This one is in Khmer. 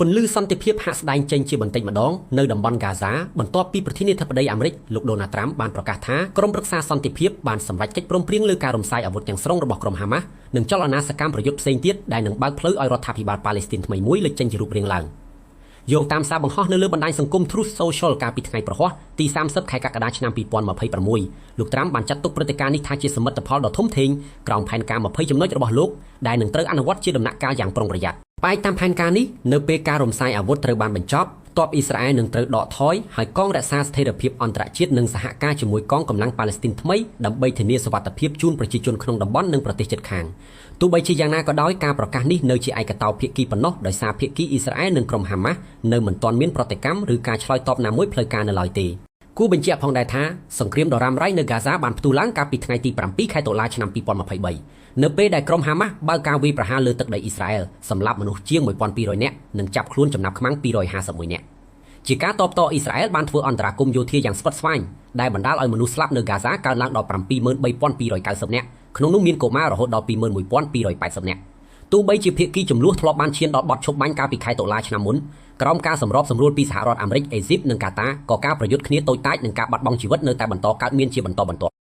ពន្លឺសន្តិភាពហាក់ស្ដែងចេញជាបន្តិចម្ដងនៅតំបន់ហ្គាហ្សាបន្ទាប់ពីប្រធានាធិបតីអាមេរិកលោកដូណាល់ត្រាំបានប្រកាសថាក្រុមប្រឹក្សាសន្តិភាពបានសម្រេចកិច្ចព្រមព្រៀងលើការរំសាយអាវុធទាំងស្រុងរបស់ក្រុមហាម៉ាស់និងចលនាសកម្មប្រយុទ្ធផ្សេងទៀតដែលនឹងបើកផ្លូវឲ្យរដ្ឋាភិបាលប៉ាឡេស្ទីនថ្មីមួយលេចចេញជារូបរាងឡើងយោងតាមសារបង្ហោះនៅលើបណ្ដាញសង្គម Truth Social កាលពីថ្ងៃប្រហ័សទី30 ខែកក្កដាឆ្នាំ2026លោកត្រាំបានចាត់ទុកព្រឹត្តិការណ៍នេះថាជាសមិទ្ធផលដ៏ធំធេងក្រោមផែនការ20ចំណុចរបស់លោកដែលនឹងត្រូវអនុវត្តជាដំណាក់កាលយ៉ាងប្រុងប្រយ័ត្នផ្អែកតាមផែនការនេះនៅពេលការរំសាយអាវុធត្រូវបានបញ្ចប់ទ័ពអ៊ីស្រាអែលនឹងត្រូវដកថយហើយកងរក្សាស្ថិរភាពអន្តរជាតិនឹងសហការជាមួយកងកម្លាំងប៉ាឡេស្ទីនថ្មីដើម្បីធានាសុវត្ថិភាពជូនប្រជាជនក្នុងតំបន់និងប្រទេសជិតខាងទោះបីជាយ៉ាងណាក៏ដោយការប្រកាសនេះនៅជាឯកតោភាគីប៉ុណ្ណោះដោយសារភាគីអ៊ីស្រាអែលនិងក្រុមហាម៉ាស់នៅមិនទាន់មានប្រតិកម្មឬការឆ្លើយតបណាមួយផ្លូវការនៅឡើយទេគួរបញ្ជាក់ផងដែរថាសង្គ្រាមដ៏រ៉ាំរ៉ៃនៅហ្គាហ្សាបានផ្ទុះឡើងកាលពីថ្ងៃទី7 ខែតុលាឆ្នាំ2023នៅពេលដែលក្រុមហាម៉ាស់បើកការវាយប្រហារលើទឹកដីអ៊ីស្រាអែលសម្លាប់មនុស្សជាង1200នាក់និងចាប់ខ្លួនចំណាប់ខ្មាំង251នាក់ជាការតបតអ៊ីស្រាអែលបានធ្វើអន្តរាគមន៍យោធាយ៉ាងស្វិតស្វាញដែលបណ្ដាលឲ្យមនុស្សស្លាប់នៅហ្គាហ្សាកើនឡើងដល់73290នាក់ក្នុងនោះមានកុមាររហូតដល់21280នាក់ទោះបីជាភាគីចំនួនធ្លាប់បានឈានដល់បទឈប់បាញ់កាលពីខែតុលាឆ្នាំមុនក្រោមការសម្របសម្រួលពីសហរដ្ឋអាមេរិកអេស៊ីបនិងកាតាក៏ការប្រយុទ្ធគ្នាតូចតាចនិងការបាត់បង់ជីវិតនៅតែបន្តកើតមានជាបន្តបន្ទាប់